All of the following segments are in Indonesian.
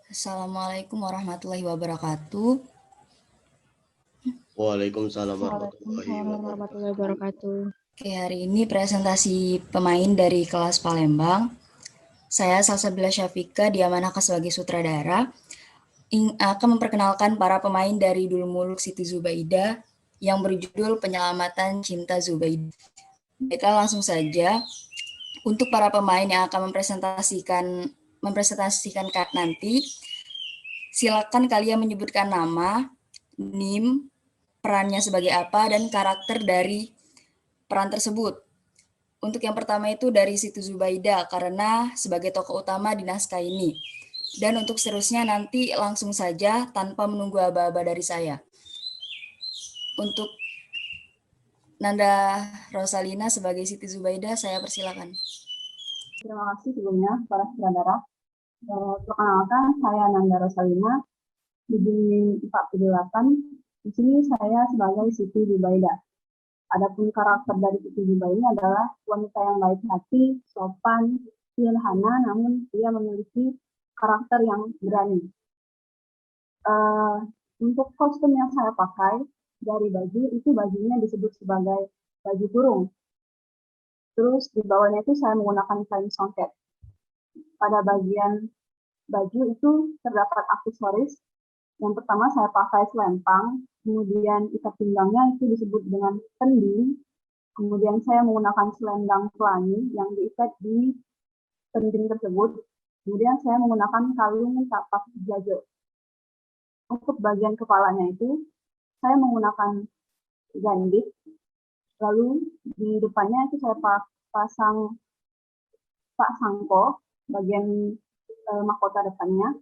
Assalamualaikum warahmatullahi wabarakatuh. Waalaikumsalam warahmatullahi Waalaikumsalam wabarakatuh. warahmatullahi wabarakatuh. Oke, hari ini presentasi pemain dari kelas Palembang. Saya Salsabila Syafika diamanahkan sebagai sutradara. Akan memperkenalkan para pemain dari Dul Muluk Siti Zubaidah yang berjudul Penyelamatan Cinta Zubaidah. Kita langsung saja. Untuk para pemain yang akan mempresentasikan nanti, silakan kalian menyebutkan nama, NIM, perannya sebagai apa, dan karakter dari peran tersebut. Untuk yang pertama itu dari Siti Zubaidah, karena sebagai tokoh utama di naskah ini. Dan untuk seterusnya nanti langsung saja tanpa menunggu aba-aba dari saya. Untuk Nanda Rosalina sebagai Siti Zubaidah, saya persilakan. Terima kasih sebelumnya para sutradara. Perkenalkan, saya Nanda Rosalina, di 48. Di sini saya sebagai Siti Zubaidah. Adapun karakter dari Siti Zubaidah adalah wanita yang baik hati, sopan, sederhana, namun dia memiliki karakter yang berani. Untuk kostum yang saya pakai dari baju, itu bajunya disebut sebagai baju kurung. Terus di bawahnya itu saya menggunakan kain songket. Pada bagian baju itu terdapat aksesoris. Yang pertama saya pakai selempang, kemudian ikat pinggangnya itu disebut dengan kending, kemudian saya menggunakan selendang pelangi yang diikat di kending tersebut, kemudian saya menggunakan kalung tapak jajo. Untuk bagian kepalanya itu saya menggunakan gandik, lalu di depannya itu saya pasang pak sangko bagian mahkota depannya.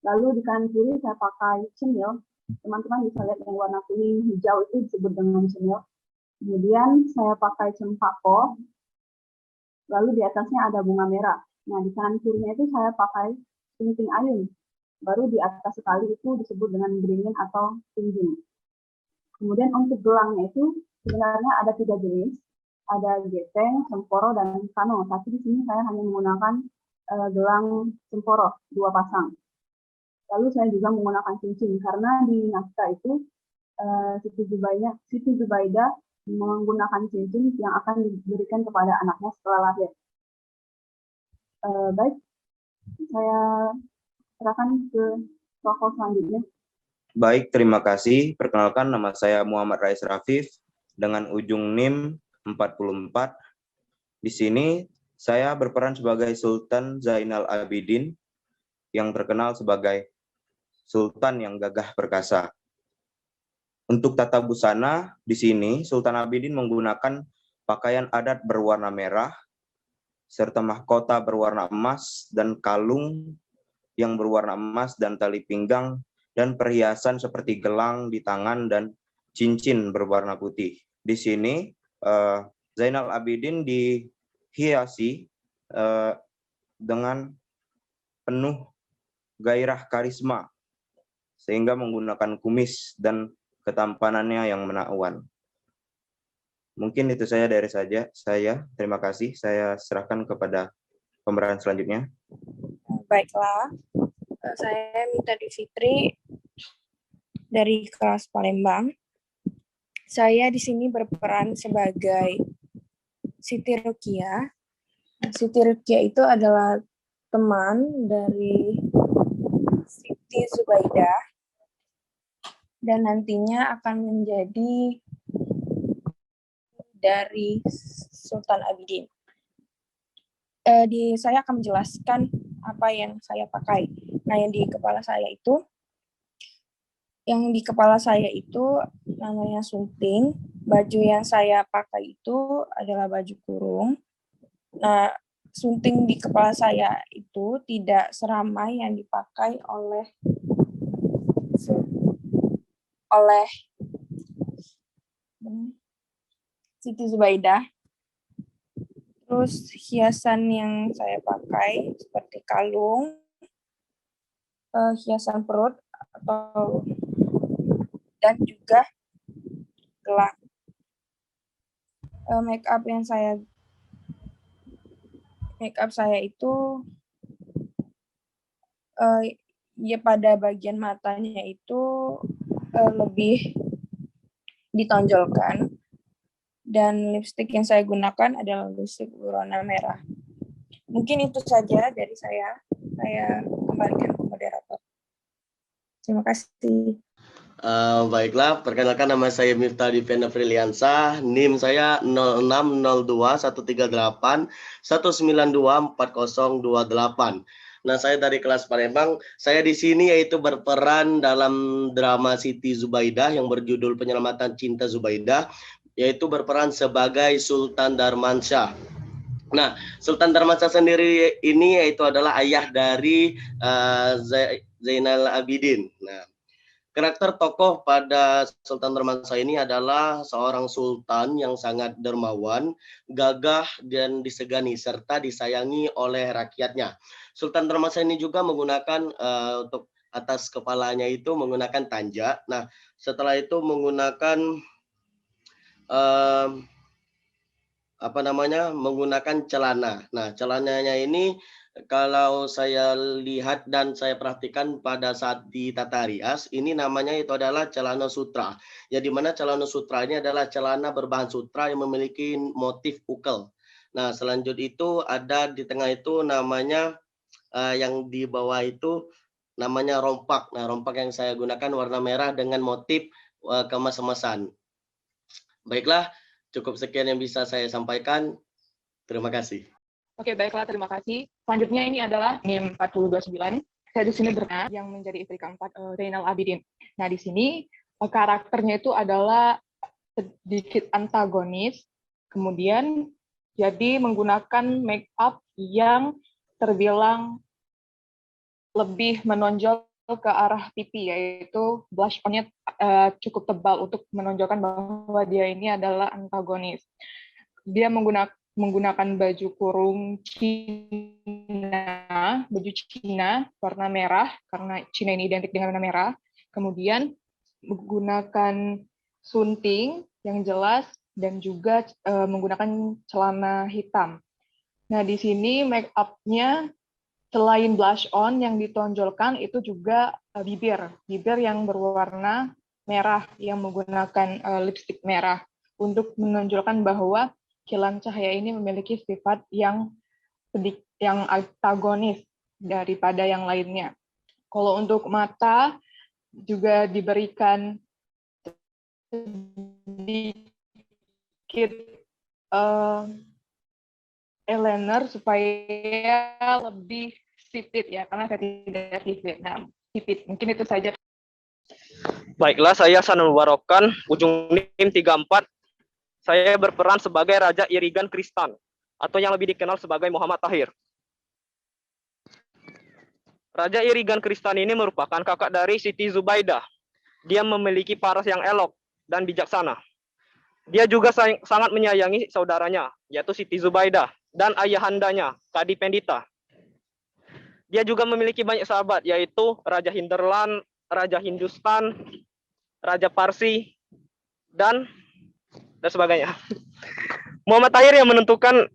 Lalu di kanan kiri saya pakai cemil. Teman-teman bisa lihat yang warna kuning hijau itu disebut dengan cemil. Kemudian saya pakai cempako. Lalu di atasnya ada bunga merah. Nah di kanan kirinya itu saya pakai sunting ayun. Baru di atas sekali itu disebut dengan beringin atau tinjung. Kemudian untuk gelangnya itu sebenarnya ada 3 jenis. Ada geteng, cemporo, dan kano. Tapi di sini saya hanya menggunakan gelang cemporo 2 pasang. Lalu saya juga menggunakan cincin karena di naskah itu Siti Zubaidah menggunakan cincin yang akan diberikan kepada anaknya setelah lahir. Baik, saya serahkan ke tokoh selanjutnya. Baik, terima kasih. Perkenalkan, nama saya Muhammad Rais Rafif dengan ujung NIM 44. Di sini saya berperan sebagai Sultan Zainal Abidin yang terkenal sebagai Sultan yang gagah perkasa. Untuk tata busana di sini Sultan Abidin menggunakan pakaian adat berwarna merah serta mahkota berwarna emas dan kalung yang berwarna emas dan tali pinggang dan perhiasan seperti gelang di tangan dan cincin berwarna putih. Di sini Zainal Abidin dihiasi dengan penuh gairah karisma sehingga menggunakan kumis dan ketampanannya yang menawan. Mungkin itu saya dari saya. Terima kasih. Saya serahkan kepada pemeran selanjutnya. Baiklah, saya Mita Fitri dari kelas Palembang. Saya di sini berperan sebagai Siti Rukia. Siti Rukia itu adalah teman dari Siti Zubaidah dan nantinya akan menjadi dari Sultan Abidin. Saya akan menjelaskan apa yang saya pakai. Nah, yang di kepala saya itu namanya sunting. Baju yang saya pakai itu adalah baju kurung. Nah, sunting di kepala saya itu tidak seramai yang dipakai oleh Siti Zubaidah. Terus hiasan yang saya pakai seperti kalung, hiasan perut dan juga gelang. Make up saya itu ya pada bagian matanya itu lebih ditonjolkan, dan lipstik yang saya gunakan adalah lipstik berwarna merah. Mungkin itu saja dari saya. Saya kembalikan ke moderator. Terima kasih. Baiklah, perkenalkan nama saya Miftah Divena Friliansa, NIM saya 06021381924028. Nah, saya dari kelas Palembang. Saya di sini yaitu berperan dalam drama Siti Zubaidah yang berjudul Penyelamatan Cinta Zubaidah, yaitu berperan sebagai Sultan Darmansyah. Nah, Sultan Darmansyah sendiri ini yaitu adalah ayah dari Zainal Abidin. Nah, karakter tokoh pada Sultan Darmansyah ini adalah seorang sultan yang sangat dermawan, gagah, dan disegani, serta disayangi oleh rakyatnya. Sultan Darmansyah ini juga menggunakan untuk atas kepalanya itu menggunakan tanja. Nah, setelah itu menggunakan menggunakan celana. Nah, celananya ini kalau saya lihat dan saya perhatikan pada saat di tata rias, ini namanya itu adalah celana sutra. Ya, di mana celana sutra ini adalah celana berbahan sutra yang memiliki motif ukel. Nah, selanjutnya itu ada di tengah itu namanya yang di bawah itu namanya rompak. Nah, rompak yang saya gunakan warna merah dengan motif kemas-kemasan. Baiklah, cukup sekian yang bisa saya sampaikan. Terima kasih. Oke, baiklah, terima kasih. Selanjutnya ini adalah NIM 4029. Saya di sini berperan yang menjadi istri keempat Zainal Abidin. Nah, di sini karakternya itu adalah sedikit antagonis, kemudian jadi menggunakan make up yang terbilang lebih menonjol ke arah pipi, yaitu blush on-nya cukup tebal untuk menonjolkan bahwa dia ini adalah antagonis. Dia menggunakan baju kurung Cina, baju Cina warna merah, karena Cina ini identik dengan warna merah. Kemudian menggunakan sunting yang jelas dan juga menggunakan celana hitam. Nah, di sini make up-nya selain blush on yang ditonjolkan itu juga bibir yang berwarna merah yang menggunakan lipstik merah untuk menonjolkan bahwa Kilan Cahaya ini memiliki sifat yang antagonis daripada yang lainnya. Kalau untuk mata juga diberikan sedikit eyeliner supaya lebih sipit ya, karena saya tidak sipit. Nah, sipit. Mungkin itu saja. Baiklah, saya Sanul Barokan, ujung NIM 34. Saya berperan sebagai Raja Irigan Kristan, atau yang lebih dikenal sebagai Muhammad Tahir. Raja Irigan Kristan ini merupakan kakak dari Siti Zubaidah. Dia memiliki paras yang elok dan bijaksana. Dia juga sangat menyayangi saudaranya, yaitu Siti Zubaidah, dan ayahandanya, Kadi Pendita. Dia juga memiliki banyak sahabat, yaitu Raja Hinterland, Raja Hindustan, Raja Parsi, dan sebagainya. Muhammad Tahir yang menentukan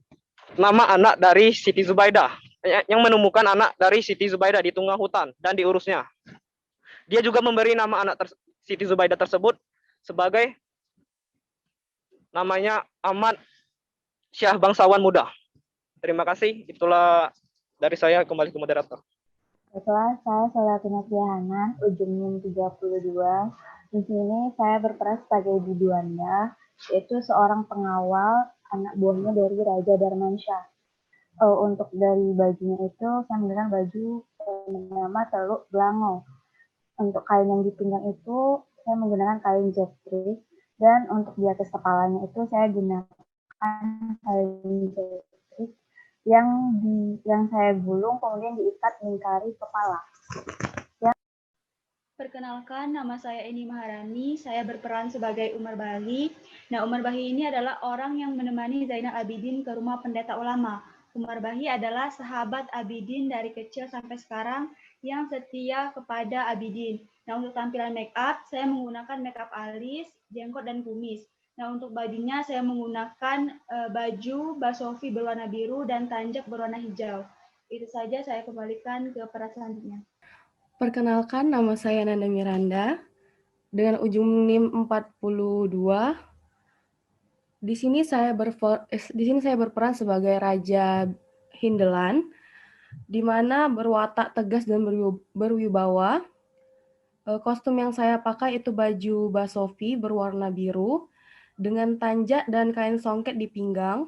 nama anak dari Siti Zubaidah, yang menemukan anak dari Siti Zubaidah di tengah hutan dan diurusnya. Dia juga memberi nama anak Siti Zubaidah tersebut sebagai namanya Ahmad Syah Bangsawan Muda. Terima kasih, itulah dari saya, kembali ke moderator. Baiklah, saya Salatina Hanan, ujung NIM 32. Di sini saya berperan sebagai biduannya, yaitu seorang pengawal anak buahnya dari Raja Darmansyah. Untuk dari bajunya itu, saya menggunakan baju bernama Teluk Blango. Untuk kain yang di pinggang itu, saya menggunakan kain jetrik, dan untuk di atas kepalanya itu saya gunakan kain jetrik yang saya gulung kemudian diikat melingkari kepala. Perkenalkan, nama saya Eni Maharani, saya berperan sebagai Umar Bahi. Nah, Umar Bahi ini adalah orang yang menemani Zainal Abidin ke rumah pendeta ulama. Umar Bahi adalah sahabat Abidin dari kecil sampai sekarang yang setia kepada Abidin. Nah, untuk tampilan make up, saya menggunakan make up alis, jenggot, dan kumis. Nah, untuk bajunya saya menggunakan baju basofi berwarna biru dan tanjak berwarna hijau. Itu saja, saya kembalikan ke peran selanjutnya. Perkenalkan, nama saya Nanda Miranda dengan ujung NIM 42. Di sini saya berperan sebagai Raja Hindelan, di mana berwatak tegas dan berwibawa. Kostum yang saya pakai itu baju basofi berwarna biru dengan tanjak dan kain songket di pinggang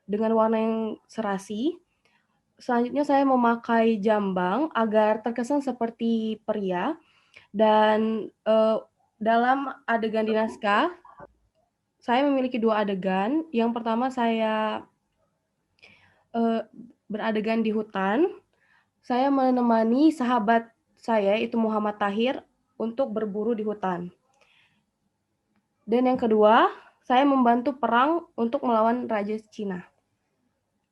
dengan warna yang serasi. Selanjutnya saya memakai jambang agar terkesan seperti pria. Dan dalam adegan di naskah, saya memiliki 2 adegan. Yang pertama saya beradegan di hutan. Saya menemani sahabat saya, itu Muhammad Tahir, untuk berburu di hutan. Dan yang kedua, saya membantu perang untuk melawan Raja Cina.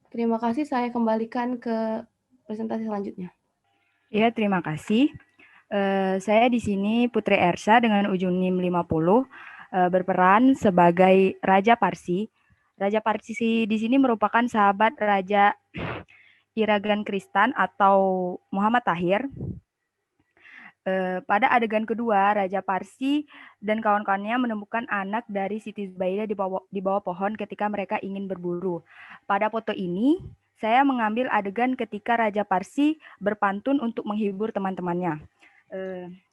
Terima kasih, saya kembalikan ke presentasi selanjutnya. Ya, terima kasih. Saya di sini Putri Ersa dengan ujung NIM 50 berperan sebagai Raja Parsi. Raja Parsi di sini merupakan sahabat Raja Iragan Kristan atau Muhammad Tahir. Pada adegan kedua, Raja Parsi dan kawan-kawannya menemukan anak dari Siti Zubaidah di bawah pohon ketika mereka ingin berburu. Pada foto ini, saya mengambil adegan ketika Raja Parsi berpantun untuk menghibur teman-temannya.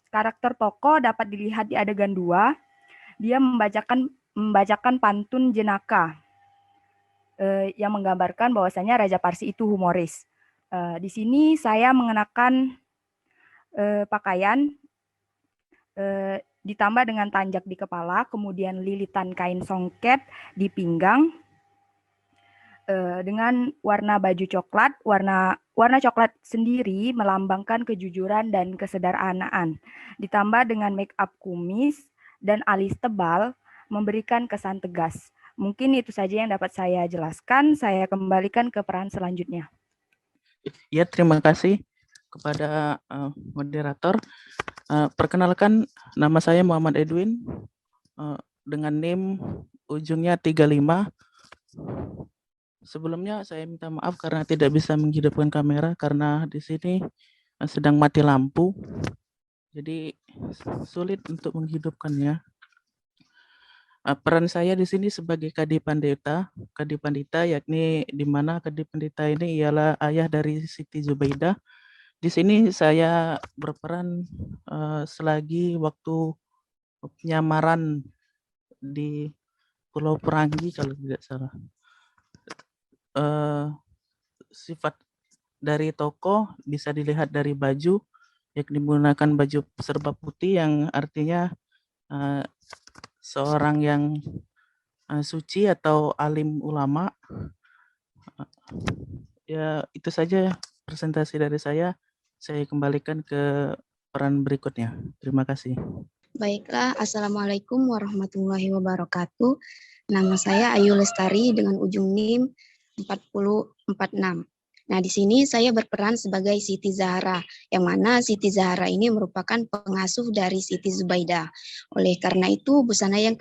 Karakter tokoh dapat dilihat di adegan 2. Dia membacakan pantun jenaka yang menggambarkan bahwasanya Raja Parsi itu humoris. Di sini saya mengenakan pakaian ditambah dengan tanjak di kepala, kemudian lilitan kain songket di pinggang dengan warna baju coklat. Warna coklat sendiri melambangkan kejujuran dan kesederhanaan. Ditambah dengan make up kumis dan alis tebal memberikan kesan tegas. Mungkin itu saja yang dapat saya jelaskan. Saya kembalikan ke peran selanjutnya. Ya, terima kasih kepada moderator. Perkenalkan, nama saya Muhammad Edwin dengan NIM ujungnya 35. Sebelumnya saya minta maaf karena tidak bisa menghidupkan kamera karena di sini sedang mati lampu. Jadi sulit untuk menghidupkannya. Peran saya di sini sebagai Kadi Pandita. Kadi Pandita yakni di mana Kadi Pandita ini ialah ayah dari Siti Zubaidah. Di sini saya berperan selagi waktu penyamaran di Pulau Perangi kalau tidak salah. Sifat dari tokoh bisa dilihat dari baju, yakni menggunakan baju serba putih yang artinya seorang yang suci atau alim ulama. Ya, itu saja presentasi dari saya. Saya kembalikan ke peran berikutnya. Terima kasih. Baiklah, Assalamualaikum warahmatullahi wabarakatuh. Nama saya Ayu Lestari dengan ujung NIM 4046. Nah, di sini saya berperan sebagai Siti Zahra, yang mana Siti Zahra ini merupakan pengasuh dari Siti Zubaidah. Oleh karena itu, busana yang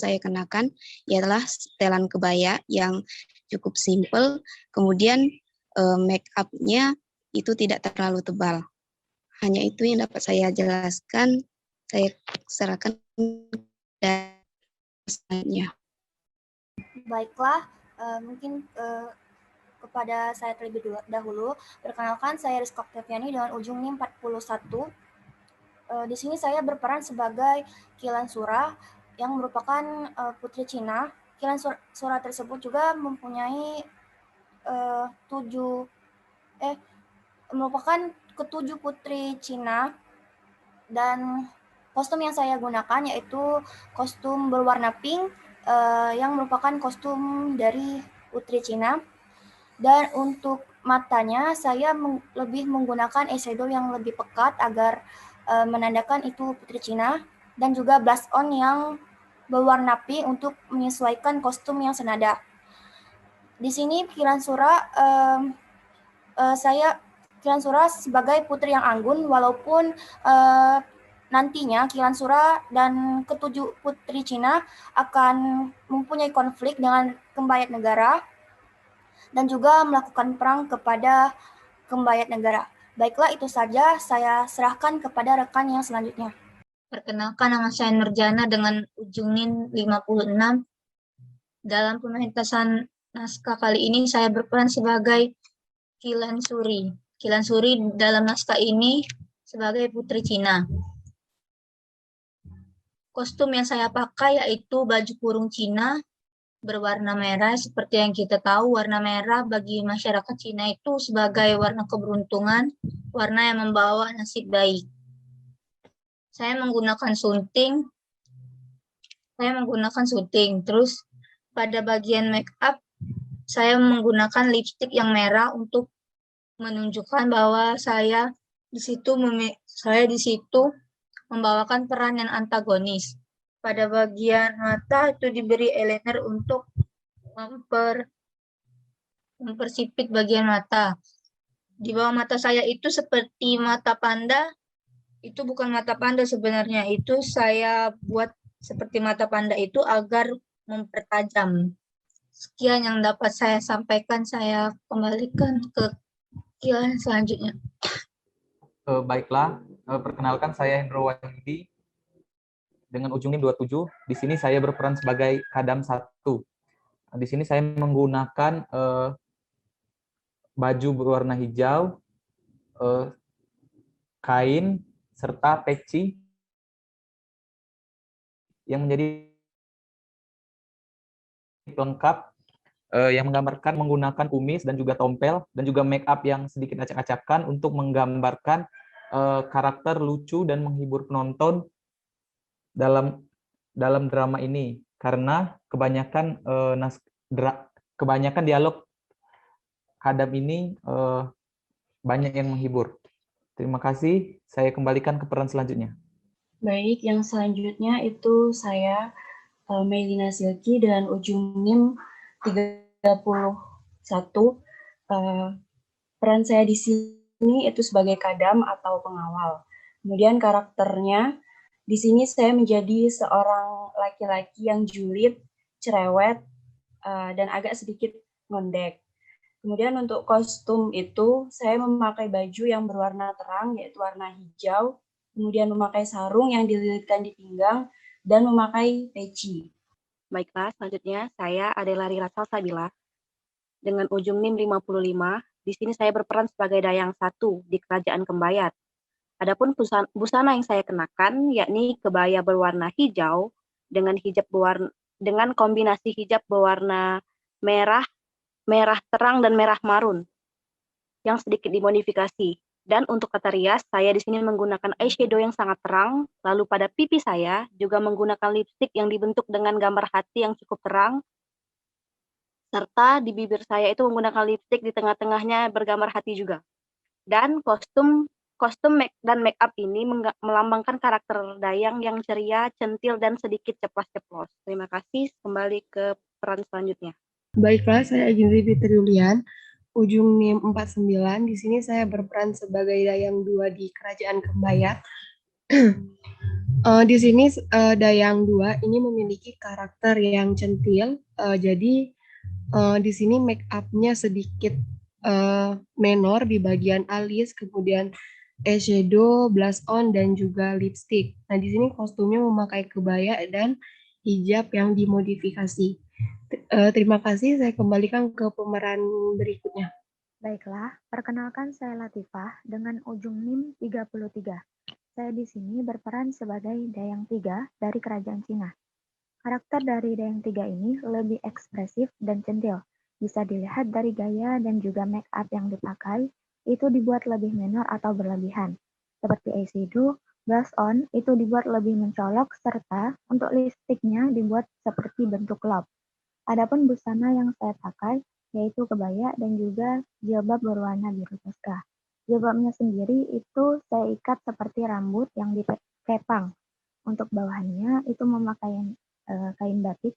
saya kenakan ialah setelan kebaya yang cukup simpel, kemudian make up-nya itu tidak terlalu tebal. Hanya itu yang dapat saya jelaskan. Saya serahkan dan selanjutnya. Baiklah, mungkin kepada saya terlebih dahulu. Perkenalkan, saya Rizka Oktaviani dengan ujung NIM 41. Di sini saya berperan sebagai Kilan Sura yang merupakan putri Cina. Kilan Sura tersebut juga mempunyai merupakan ketujuh putri Cina, dan kostum yang saya gunakan yaitu kostum berwarna pink yang merupakan kostum dari putri Cina. Dan untuk matanya saya lebih menggunakan eyeshadow yang lebih pekat agar menandakan itu putri Cina, dan juga blush on yang berwarna pink untuk menyesuaikan kostum yang senada. Di sini Kilan Sura Kilan Sura sebagai putri yang anggun, walaupun nantinya Kilan Sura dan ketujuh putri Cina akan mempunyai konflik dengan Kembayat Negara dan juga melakukan perang kepada Kembayat Negara. Baiklah, itu saja. Saya serahkan kepada rekan yang selanjutnya. Perkenalkan, nama saya Nurjana dengan ujung NIM 56. Dalam pementasan naskah kali ini saya berperan sebagai Kilan Suri. Kilan Suri dalam naskah ini sebagai putri Cina. Kostum yang saya pakai yaitu baju kurung Cina berwarna merah. Seperti yang kita tahu, warna merah bagi masyarakat Cina itu sebagai warna keberuntungan, warna yang membawa nasib baik. Saya menggunakan sunting. Terus pada bagian make up, saya menggunakan lipstik yang merah untuk menunjukkan bahwa saya di situ membawakan peran yang antagonis. Pada bagian mata itu diberi eyeliner untuk mempersipit bagian mata. Di bawah mata saya itu seperti mata panda. Itu bukan mata panda sebenarnya. Itu saya buat seperti mata panda itu agar mempertajam. Sekian yang dapat saya sampaikan. Saya kembalikan ke Kilan selanjutnya. Baiklah, perkenalkan saya Hendro Wahyudi dengan ujung NIM 27. Di sini saya berperan sebagai Kadam 1. Di sini saya menggunakan baju berwarna hijau, kain, serta peci yang menjadi pelengkap yang menggambarkan menggunakan kumis dan juga tompel dan juga make up yang sedikit acak-acakan untuk menggambarkan karakter lucu dan menghibur penonton dalam drama ini, karena kebanyakan dialog Kadam ini banyak yang menghibur. Terima kasih, saya kembalikan ke peran selanjutnya. Baik, yang selanjutnya itu saya Melina Silky dengan ujung NIM 31. Peran saya di sini itu sebagai Kadam atau pengawal. Kemudian karakternya di sini saya menjadi seorang laki-laki yang julid, cerewet, dan agak sedikit ngondek. Kemudian untuk kostum itu saya memakai baju yang berwarna terang yaitu warna hijau, kemudian memakai sarung yang dililitkan di pinggang dan memakai peci. Baiklah, selanjutnya saya Adela Rira Salsabila dengan ujung NIM 55. Di sini saya berperan sebagai Dayang 1 di Kerajaan Kembayat. Adapun busana yang saya kenakan yakni kebaya berwarna hijau dengan kombinasi hijab berwarna merah terang dan merah marun yang sedikit dimodifikasi. Dan untuk kata rias, saya di sini menggunakan eyeshadow yang sangat terang, lalu pada pipi saya juga menggunakan lipstik yang dibentuk dengan gambar hati yang cukup terang, serta di bibir saya itu menggunakan lipstik di tengah-tengahnya bergambar hati juga. Dan kostum dan make up ini melambangkan karakter Dayang yang ceria, centil, dan sedikit ceplas-ceplos. Terima kasih, kembali ke peran selanjutnya. Baiklah, saya Ginzi Fitri ujung NIM 49. Di sini saya berperan sebagai Dayang 2 di Kerajaan Kembayat. Di sini Dayang 2 ini memiliki karakter yang centil. Jadi di sini make up-nya sedikit menor di bagian alis, kemudian eyeshadow, blush on, dan juga lipstick. Nah, di sini kostumnya memakai kebaya dan hijab yang dimodifikasi. Terima kasih, saya kembalikan ke pemeran berikutnya. Baiklah, perkenalkan saya Latifah dengan ujung NIM 33. Saya di sini berperan sebagai Dayang 3 dari Kerajaan Cina. Karakter dari Dayang 3 ini lebih ekspresif dan centil. Bisa dilihat dari gaya dan juga make up yang dipakai, itu dibuat lebih menor atau berlebihan. Seperti eyeshadow, blush on itu dibuat lebih mencolok, serta untuk lipstiknya dibuat seperti bentuk love. Adapun busana yang saya pakai yaitu kebaya dan juga jilbab berwarna biru toska. Jilbabnya sendiri itu saya ikat seperti rambut yang dikepang. Untuk bawahannya itu memakai kain batik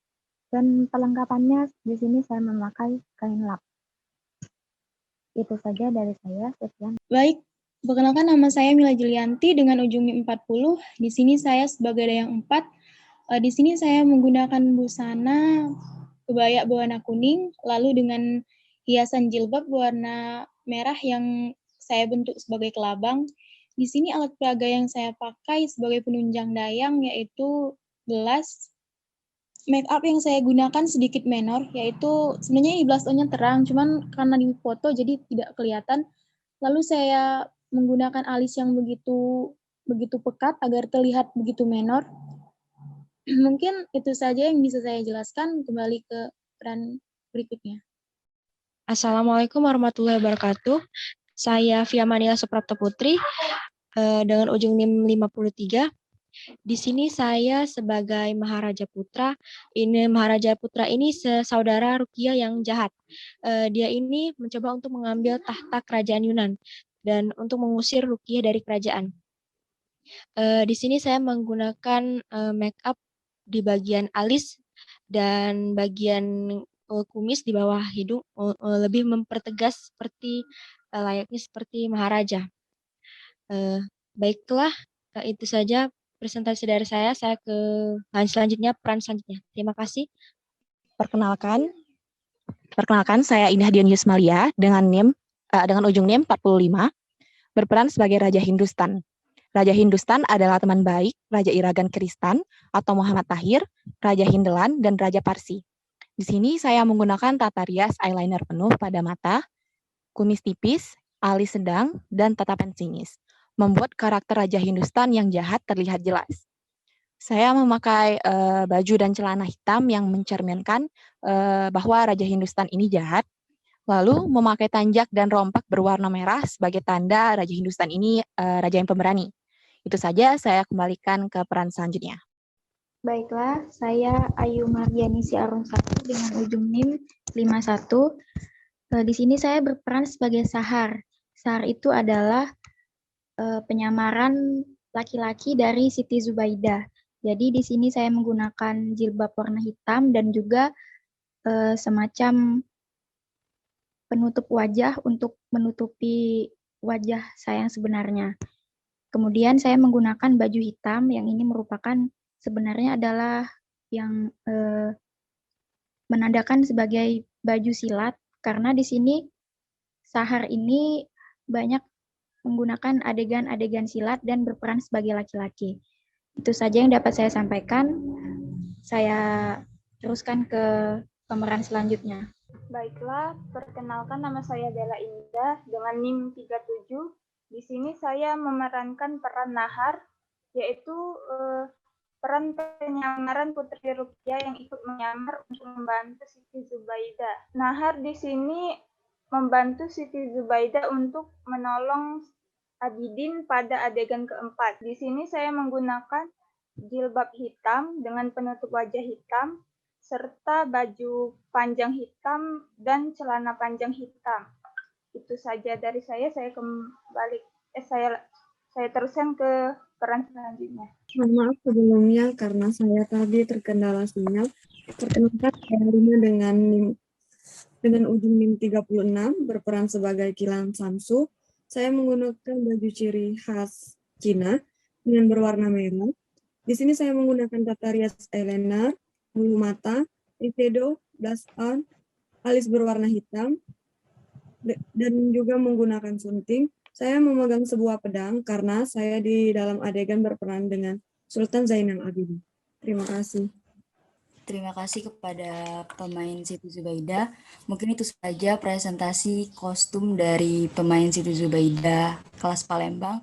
dan perlengkapannya di sini saya memakai kain lap. Itu saja dari saya. Sekian. Baik, perkenalkan nama saya Mila Julianti dengan ujung NIM 40. Di sini saya sebagai Dayang 4. Di sini saya menggunakan busana kebaya berwarna kuning, lalu dengan hiasan jilbab berwarna merah yang saya bentuk sebagai kelabang. Di sini alat peraga yang saya pakai sebagai penunjang dayang yaitu gelas. Make up yang saya gunakan sedikit menor, yaitu sebenarnya blush on-nya terang, cuman karena di foto jadi tidak kelihatan. Lalu saya menggunakan alis yang begitu pekat agar terlihat begitu menor. Mungkin itu saja yang bisa saya jelaskan. Kembali ke peran berikutnya. Assalamualaikum warahmatullahi wabarakatuh. Saya Via Manila Suprapto Putri dengan ujung NIM 53. Di sini saya sebagai Maharaja Putra. Ini Maharaja Putra ini saudara Rukia yang jahat. Dia ini mencoba untuk mengambil tahta kerajaan Yunan dan untuk mengusir Rukia dari kerajaan. Di sini saya menggunakan make up di bagian alis dan bagian kumis di bawah hidung, lebih mempertegas layaknya seperti Maharaja. Baiklah, itu saja presentasi dari saya. Saya ke selanjutnya, peran selanjutnya. Terima kasih. Perkenalkan saya Indah Dian Yusmalia dengan ujung NIM 45, berperan sebagai Raja Hindustan. Raja Hindustan adalah teman baik Raja Iragan Kristan atau Muhammad Tahir, Raja Hindelan, dan Raja Parsi. Di sini saya menggunakan tata rias eyeliner penuh pada mata, kumis tipis, alis sedang, dan tatapan sinis, membuat karakter Raja Hindustan yang jahat terlihat jelas. Saya memakai baju dan celana hitam yang mencerminkan bahwa Raja Hindustan ini jahat, lalu memakai tanjak dan rompak berwarna merah sebagai tanda Raja Hindustan ini raja yang pemberani. Itu saja, saya kembalikan ke peran selanjutnya. Baiklah, saya Ayu Mardiani Arung 1 dengan ujung NIM 51. Di sini saya berperan sebagai Sahar. Sahar itu adalah penyamaran laki-laki dari Siti Zubaidah. Jadi di sini saya menggunakan jilbab warna hitam dan juga semacam penutup wajah untuk menutupi wajah saya yang sebenarnya. Kemudian saya menggunakan baju hitam yang ini merupakan sebenarnya adalah yang menandakan sebagai baju silat, karena di sini Sahar ini banyak menggunakan adegan-adegan silat dan berperan sebagai laki-laki. Itu saja yang dapat saya sampaikan. Saya teruskan ke pemeran selanjutnya. Baiklah, perkenalkan nama saya Bella Indah dengan NIM 37. Di sini saya memerankan peran Nahar, yaitu peran penyamaran Putri Rukia yang ikut menyamar untuk membantu Siti Zubaidah. Nahar di sini membantu Siti Zubaidah untuk menolong Abidin pada adegan keempat. Di sini saya menggunakan jilbab hitam dengan penutup wajah hitam, serta baju panjang hitam dan celana panjang hitam. Itu saja dari saya kembali, saya teruskan ke peran selanjutnya. Mohon maaf sebelumnya karena saya tadi terkendala sinyal. Perkenalkan saya Lina dengan ujung NIM 36 berperan sebagai Kilan Samsu. Saya menggunakan baju ciri khas Cina dengan berwarna merah. Di sini saya menggunakan tata rias eyeliner, bulu mata, eyeshadow, blush on, alis berwarna hitam, dan juga menggunakan sunting. Saya memegang sebuah pedang karena saya di dalam adegan berperan dengan Sultan Zainal Abidin. Terima kasih. Terima kasih kepada pemain Siti Zubaidah. Mungkin itu saja presentasi kostum dari pemain Siti Zubaidah kelas Palembang.